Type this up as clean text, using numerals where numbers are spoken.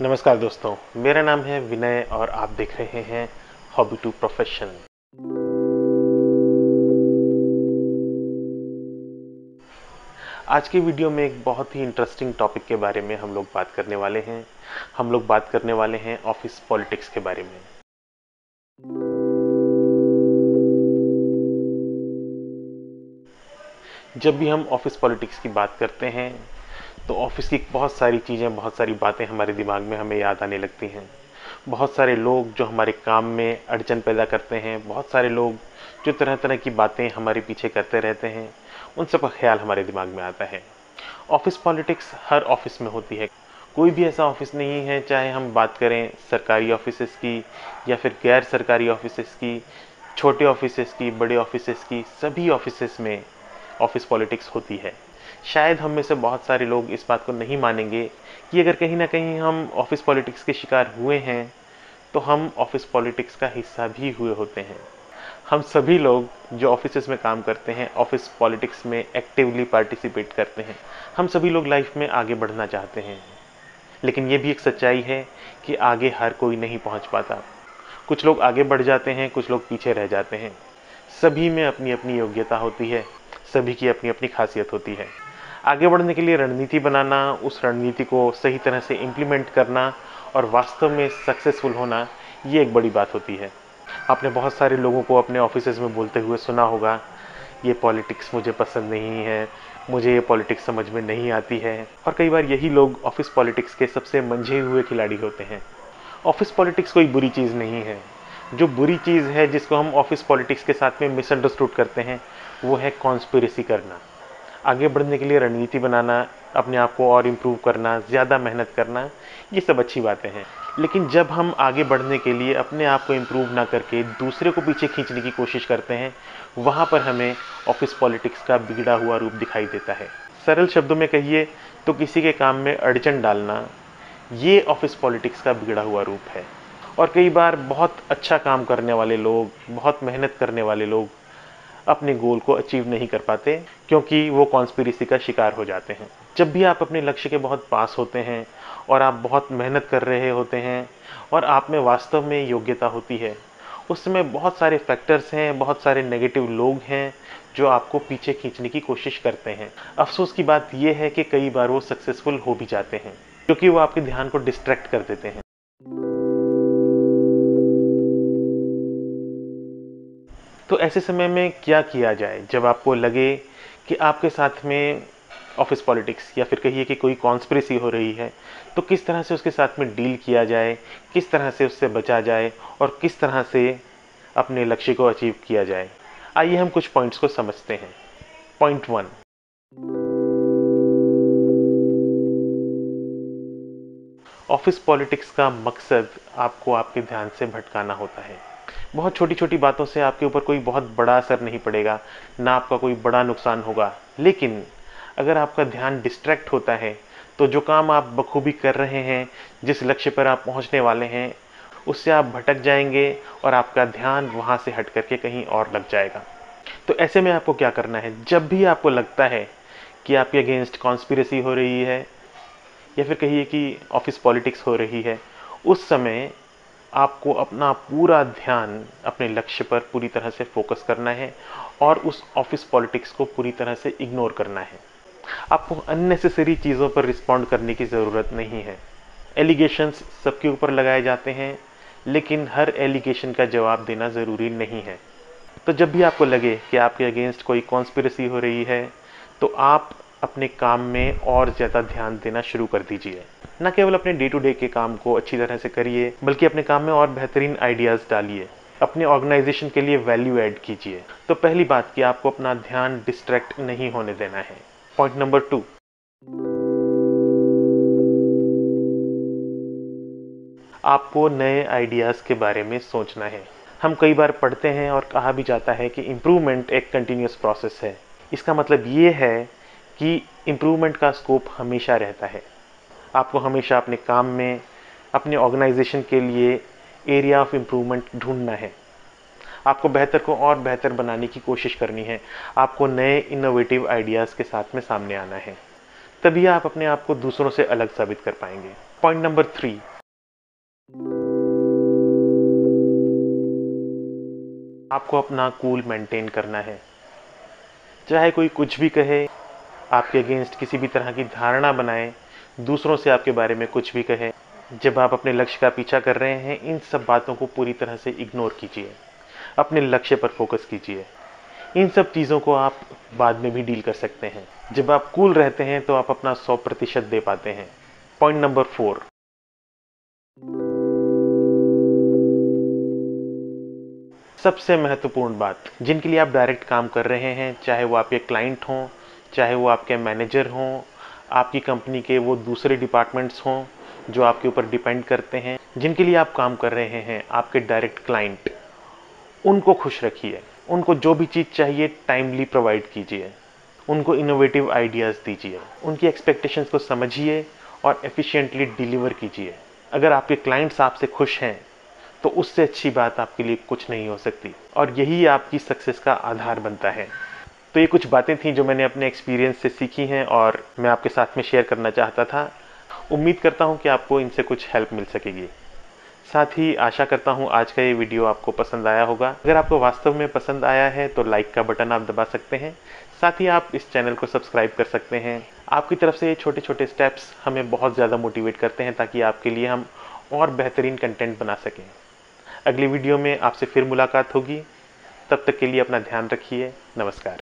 नमस्कार दोस्तों, मेरा नाम है विनय और आप देख रहे हैं हॉबी टू प्रोफेशन। आज की वीडियो में एक बहुत ही इंटरेस्टिंग टॉपिक के बारे में हम लोग बात करने वाले हैं। हम लोग बात करने वाले हैं ऑफिस पॉलिटिक्स के बारे में। जब भी हम ऑफिस पॉलिटिक्स की बात करते हैं तो ऑफिस की बहुत सारी चीज़ें, बहुत सारी बातें हमारे दिमाग में हमें याद आने लगती हैं। बहुत सारे लोग जो हमारे काम में अड़चन पैदा करते हैं, बहुत सारे लोग जो तरह तरह की बातें हमारे पीछे करते रहते हैं, उन सब का ख्याल हमारे दिमाग में आता है। ऑफिस पॉलिटिक्स हर ऑफिस में होती है। कोई भी ऐसा ऑफिस नहीं है, चाहे हम बात करें सरकारी ऑफिसेस की या फिर गैर सरकारी ऑफिसेस की, छोटे ऑफिसेस की, बड़े ऑफिसेस की, सभी ऑफिसेस में ऑफिस पॉलिटिक्स होती है। शायद हम में से बहुत सारे लोग इस बात को नहीं मानेंगे कि अगर कहीं ना कहीं हम ऑफिस पॉलिटिक्स के शिकार हुए हैं तो हम ऑफिस पॉलिटिक्स का हिस्सा भी हुए होते हैं। हम सभी लोग जो ऑफिसेस में काम करते हैं, ऑफिस पॉलिटिक्स में एक्टिवली पार्टिसिपेट करते हैं। हम सभी लोग लाइफ में आगे बढ़ना चाहते हैं, लेकिन ये भी एक सच्चाई है कि आगे हर कोई नहीं पहुंच पाता। कुछ लोग आगे बढ़ जाते हैं, कुछ लोग पीछे रह जाते हैं। सभी में अपनी अपनी योग्यता होती है, सभी की अपनी अपनी खासियत होती है। आगे बढ़ने के लिए रणनीति बनाना, उस रणनीति को सही तरह से इम्प्लीमेंट करना और वास्तव में सक्सेसफुल होना, ये एक बड़ी बात होती है। आपने बहुत सारे लोगों को अपने ऑफिसेज में बोलते हुए सुना होगा, ये पॉलिटिक्स मुझे पसंद नहीं है, मुझे ये पॉलिटिक्स समझ में नहीं आती है। और कई बार यही लोग ऑफिस पॉलिटिक्स के सबसे मंझे हुए खिलाड़ी होते हैं। ऑफिस पॉलिटिक्स कोई बुरी चीज़ नहीं है। जो बुरी चीज़ है जिसको हम ऑफिस पॉलिटिक्स के साथ में मिसअंडरस्टूड करते हैं, वो है कॉन्स्पिरेसी करना। आगे बढ़ने के लिए रणनीति बनाना, अपने आप को और इम्प्रूव करना, ज़्यादा मेहनत करना, ये सब अच्छी बातें हैं। लेकिन जब हम आगे बढ़ने के लिए अपने आप को इम्प्रूव ना करके दूसरे को पीछे खींचने की कोशिश करते हैं, वहाँ पर हमें ऑफिस पॉलिटिक्स का बिगड़ा हुआ रूप दिखाई देता है। सरल शब्दों में कहिए तो किसी के काम में अड़चन डालना, ये ऑफिस पॉलिटिक्स का बिगड़ा हुआ रूप है। और कई बार बहुत अच्छा काम करने वाले लोग, बहुत मेहनत करने वाले लोग अपने गोल को अचीव नहीं कर पाते, क्योंकि वो कॉन्स्पिरेसी का शिकार हो जाते हैं। जब भी आप अपने लक्ष्य के बहुत पास होते हैं और आप बहुत मेहनत कर रहे होते हैं और आप में वास्तव में योग्यता होती है, उस समय बहुत सारे फैक्टर्स हैं, बहुत सारे नेगेटिव लोग हैं जो आपको पीछे खींचने की कोशिश करते हैं। अफसोस की बात यह है कि कई बार वो सक्सेसफुल हो भी जाते हैं, क्योंकि वो आपके ध्यान को डिस्ट्रैक्ट कर देते हैं। तो ऐसे समय में क्या किया जाए जब आपको लगे कि आपके साथ में ऑफिस पॉलिटिक्स या फिर कहिए कि कोई कॉन्स्पिरेसी हो रही है, तो किस तरह से उसके साथ में डील किया जाए, किस तरह से उससे बचा जाए और किस तरह से अपने लक्ष्य को अचीव किया जाए। आइए हम कुछ पॉइंट्स को समझते हैं। पॉइंट 1, ऑफिस पॉलिटिक्स का मकसद आपको आपके ध्यान से भटकाना होता है। बहुत छोटी छोटी बातों से आपके ऊपर कोई बहुत बड़ा असर नहीं पड़ेगा, ना आपका कोई बड़ा नुकसान होगा, लेकिन अगर आपका ध्यान डिस्ट्रैक्ट होता है तो जो काम आप बखूबी कर रहे हैं, जिस लक्ष्य पर आप पहुंचने वाले हैं, उससे आप भटक जाएंगे और आपका ध्यान वहां से हट करके कहीं और लग जाएगा। तो ऐसे में आपको क्या करना है, जब भी आपको लगता है कि आपके अगेंस्ट कॉन्स्पिरेसी हो रही है या फिर कहिए कि ऑफिस पॉलिटिक्स हो रही है, उस समय आपको अपना पूरा ध्यान अपने लक्ष्य पर पूरी तरह से फोकस करना है और उस ऑफिस पॉलिटिक्स को पूरी तरह से इग्नोर करना है। आपको अननेसेसरी चीज़ों पर रिस्पॉन्ड करने की ज़रूरत नहीं है। एलिगेशंस सबके ऊपर लगाए जाते हैं, लेकिन हर एलिगेशन का जवाब देना ज़रूरी नहीं है। तो जब भी आपको लगे कि आपके अगेंस्ट कोई कॉन्स्पिरेसी हो रही है, तो आप अपने काम में और ज़्यादा ध्यान देना शुरू कर दीजिए। न केवल अपने डे टू डे के काम को अच्छी तरह से करिए, बल्कि अपने काम में और बेहतरीन आइडियाज़ डालिए। अपने ऑर्गेनाइजेशन के लिए वैल्यू ऐड कीजिए। तो पहली बात कि आपको अपना ध्यान डिस्ट्रैक्ट नहीं होने देना है। पॉइंट नंबर 2, आपको नए आइडियाज़ के बारे में सोचना है। हम कई बार पढ़ते हैं और कहा भी जाता है कि इम्प्रूवमेंट एक कंटिन्यूस प्रोसेस है। इसका मतलब ये है कि इम्प्रूवमेंट का स्कोप हमेशा रहता है। आपको हमेशा अपने काम में, अपने ऑर्गेनाइजेशन के लिए एरिया ऑफ इम्प्रूवमेंट ढूंढना है। आपको बेहतर को और बेहतर बनाने की कोशिश करनी है। आपको नए इनोवेटिव आइडियाज़ के साथ में सामने आना है। तभी आप अपने आप को दूसरों से अलग साबित कर पाएंगे। पॉइंट नंबर 3, आपको अपना कूल मेंटेन करना है। चाहे कोई कुछ भी कहे, आपके अगेंस्ट किसी भी तरह की धारणा बनाए, दूसरों से आपके बारे में कुछ भी कहे, जब आप अपने लक्ष्य का पीछा कर रहे हैं, इन सब बातों को पूरी तरह से इग्नोर कीजिए। अपने लक्ष्य पर फोकस कीजिए। इन सब चीज़ों को आप बाद में भी डील कर सकते हैं। जब आप कूल रहते हैं तो आप अपना 100% दे पाते हैं। पॉइंट नंबर 4, सबसे महत्वपूर्ण बात, जिनके लिए आप डायरेक्ट काम कर रहे हैं, चाहे वो आपके क्लाइंट हों, चाहे वो आपके मैनेजर हों, आपकी कंपनी के वो दूसरे डिपार्टमेंट्स हों जो आपके ऊपर डिपेंड करते हैं, जिनके लिए आप काम कर रहे हैं, आपके डायरेक्ट क्लाइंट, उनको खुश रखिए। उनको जो भी चीज़ चाहिए टाइमली प्रोवाइड कीजिए। उनको इनोवेटिव आइडियाज़ दीजिए। उनकी एक्सपेक्टेशंस को समझिए और एफिशिएंटली डिलीवर कीजिए। अगर आपके क्लाइंट्स आपसे खुश हैं तो उससे अच्छी बात आपके लिए कुछ नहीं हो सकती, और यही आपकी सक्सेस का आधार बनता है। तो ये कुछ बातें थी जो मैंने अपने एक्सपीरियंस से सीखी हैं और मैं आपके साथ में शेयर करना चाहता था। उम्मीद करता हूँ कि आपको इनसे कुछ हेल्प मिल सकेगी। साथ ही आशा करता हूँ आज का ये वीडियो आपको पसंद आया होगा। अगर आपको वास्तव में पसंद आया है तो लाइक का बटन आप दबा सकते हैं। साथ ही आप इस चैनल को सब्सक्राइब कर सकते हैं। आपकी तरफ से ये छोटे छोटे स्टेप्स हमें बहुत ज़्यादा मोटिवेट करते हैं ताकि आपके लिए हम और बेहतरीन कंटेंट बना सकें। अगली वीडियो में आपसे फिर मुलाकात होगी। तब तक के लिए अपना ध्यान रखिए। नमस्कार।